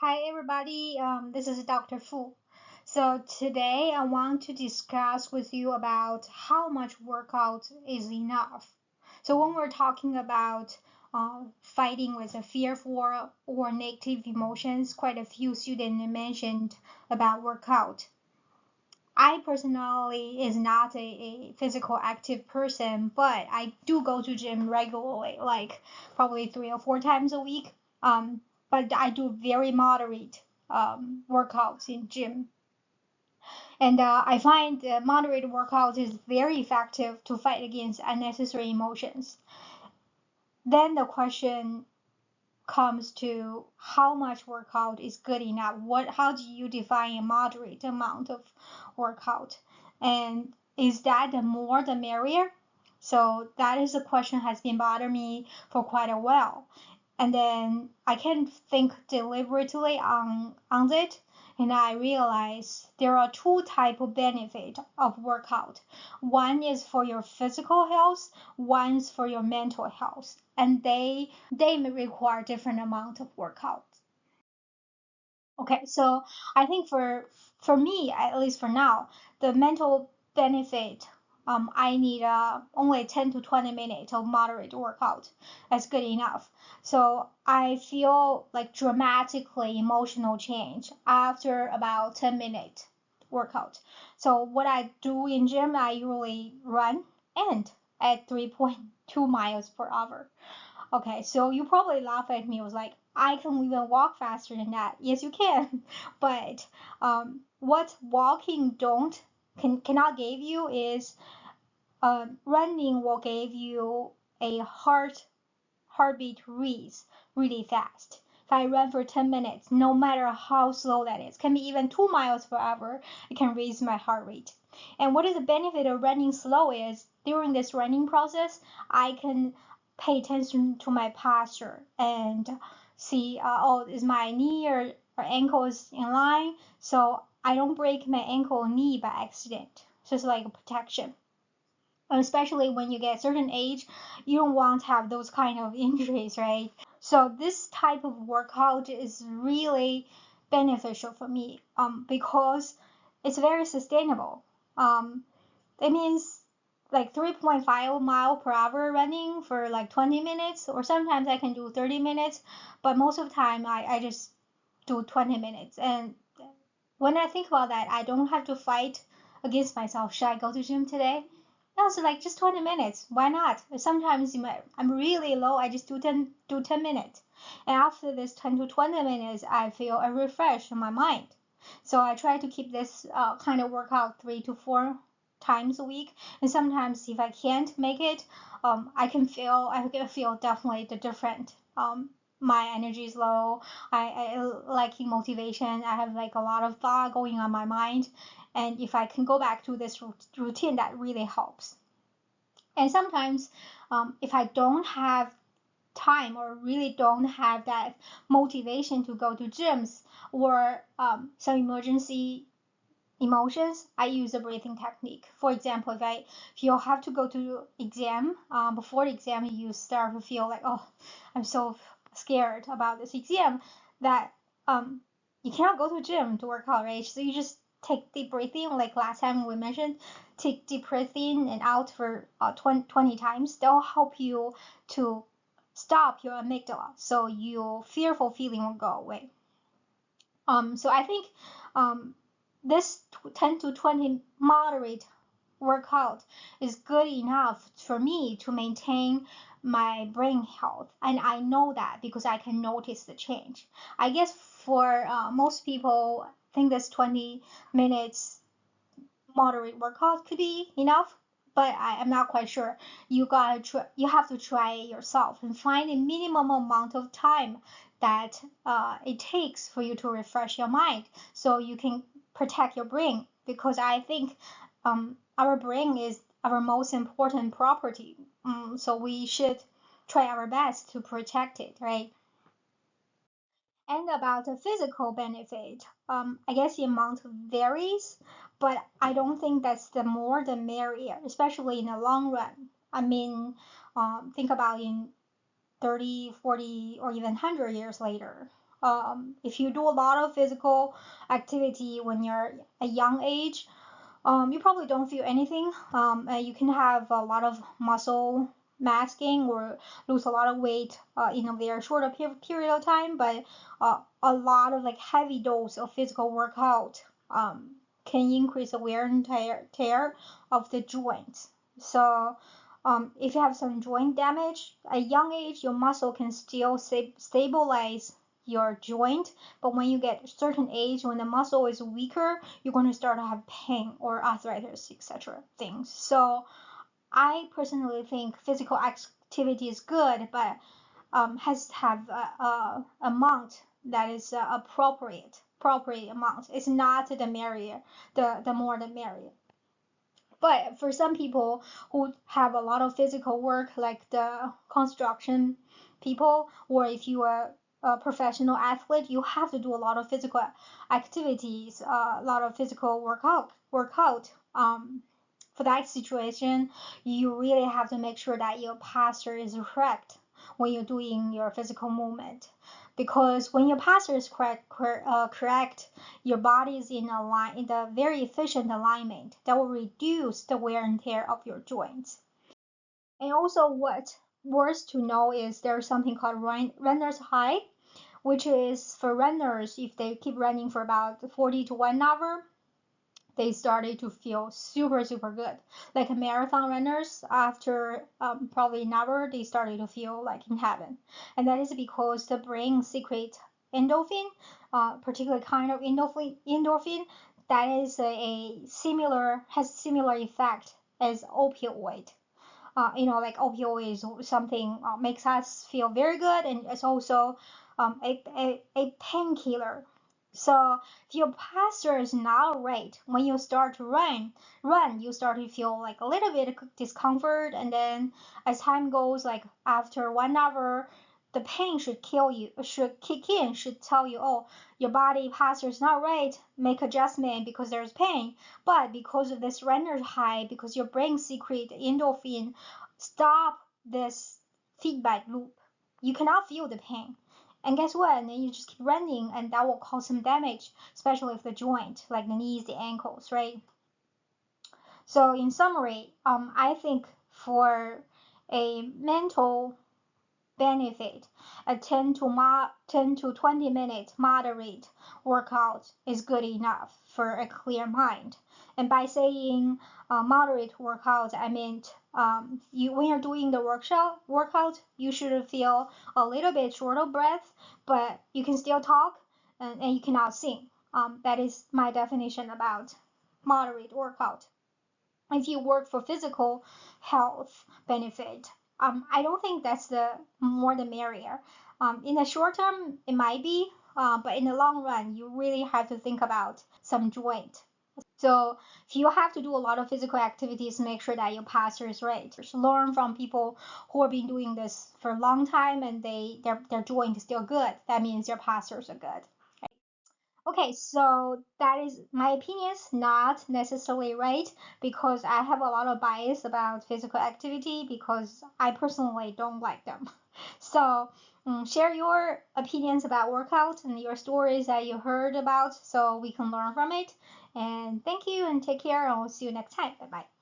Hi everybody, this is Dr. Fu. So today I want to discuss with you about how much workout is enough. So when we're talking about fighting with a fearful or negative emotions, quite a few students mentioned about workout. I personally is not a physical active person, but I do go to gym regularly, like probably 3 or 4 times a week. But I do very moderate workouts in gym, and I find moderate workout is very effective to fight against unnecessary emotions. Then the question comes to how much workout is good enough. How do you define a moderate amount of workout? And is that the more the merrier? So that is a question has been bothering me for quite a while. And then I can think deliberately on it, and I realize there are two type of benefit of workout. One is for your physical health, one's for your mental health, and they may require different amount of workout. Okay, so I think for me, at least for now, the mental benefit, I need only 10 to 20 minutes of moderate workout. That's good enough. So I feel like dramatically emotional change after about 10 minute workout. So what I do in gym, I usually run and at 3.2 miles per hour. Okay, so you probably laugh at me. I was like, I can even walk faster than that. Yes, you can. But what walking don't cannot give you is running will give you a heartbeat raise really fast. If I run for 10 minutes, no matter how slow that is, can be even 2 miles per hour, it can raise my heart rate. And what is the benefit of running slow is during this running process, I can pay attention to my posture and see, oh, is my knee or ankles in line? So I don't break my ankle or knee by accident. So it's like a protection. Especially when you get a certain age, you don't want to have those kind of injuries, right? So this type of workout is really beneficial for me, because it's very sustainable. It means like 3.5 mile per hour running for like 20 minutes, or sometimes I can do 30 minutes, but most of the time I just do 20 minutes. And when I think about that, I don't have to fight against myself. Should I go to gym today? No, so like just 20 minutes. Why not? Sometimes I'm really low. I just do 10 minutes. And after this 10 to 20 minutes, I feel a refresh in my mind. So I try to keep this kind of workout 3 to 4 times a week. And sometimes if I can't make it, I can feel definitely the different. My energy is low. I lacking motivation. I have like a lot of thought going on my mind. And if I can go back to this routine, that really helps. And sometimes, if I don't have time or really don't have that motivation to go to gyms or some emergency emotions, I use a breathing technique. For example, if you have to go to exam, before the exam you start to feel like, oh, I'm so scared about this exam, that you cannot go to gym to work out, right? So you just take deep breathing, like last time we mentioned, take deep breath in and out for 20 times. They'll help you to stop your amygdala, so your fearful feeling will go away. So I think this 10 to 20 moderate workout is good enough for me to maintain my brain health. And I know that because I can notice the change. I guess for most people, I think this 20 minutes moderate workout could be enough, but I'm not quite sure. You have to try it yourself and find a minimum amount of time that it takes for you to refresh your mind, so you can protect your brain. Because I think our brain is our most important property, so we should try our best to protect it, right? And about the physical benefit, I guess the amount varies, but I don't think that's the more the merrier, especially in the long run. I mean, think about in 30, 40, or even 100 years later. If you do a lot of physical activity when you're a young age, you probably don't feel anything. You can have a lot of muscle masking or lose a lot of weight in a very short period of time, but a lot of like heavy dose of physical workout can increase the wear and tear of the joints. So if you have some joint damage at a young age, your muscle can still stabilize your joint, but when you get a certain age, when the muscle is weaker, you're going to start to have pain or arthritis, etc. things. So I personally think physical activity is good, but has to have a amount that is appropriate amount. It's not the merrier, the more the merrier. But for some people who have a lot of physical work, like the construction people, or if you are a professional athlete, you have to do a lot of physical activities, a lot of physical workout. For that situation, you really have to make sure that your posture is correct when you're doing your physical movement. Because when your posture is correct, your body is in the very efficient alignment that will reduce the wear and tear of your joints. And also, what worth to know is there's something called runner's high, which is for runners if they keep running for about 40 to 1 hour, they started to feel super good. Like marathon runners, after probably an hour, they started to feel like in heaven. And that is because the brain secretes endorphin, particular kind of endorphin that is has similar effect as opioid. Like opioid is something makes us feel very good, and it's also a painkiller. So if your posture is not right, when you start to run, you start to feel like a little bit of discomfort, and then as time goes, like after 1 hour, the pain should kick in, should tell you, oh, your body posture is not right, make adjustment because there's pain. But because of this runner's high, because your brain secrete endorphin, stop this feedback loop. You cannot feel the pain. And guess what? And then you just keep running, and that will cause some damage, especially with the joint, like the knees, the ankles, right? So in summary, I think for a mental benefit, a 10 to 20 minute moderate workout is good enough for a clear mind. And by saying moderate workout, I meant when you're doing the workout, you should feel a little bit short of breath, but you can still talk, and you cannot sing. That is my definition about moderate workout. If you work for physical health benefit, I don't think that's the more the merrier. In the short term, it might be, but in the long run, you really have to think about some joint. So if you have to do a lot of physical activities, make sure that your posture is right. Learn from people who have been doing this for a long time and their joint is still good. That means their postures are good. Okay, so that is my opinions, not necessarily right, because I have a lot of bias about physical activity because I personally don't like them. So share your opinions about workout and your stories that you heard about so we can learn from it. And thank you and take care, and we'll see you next time. Bye bye.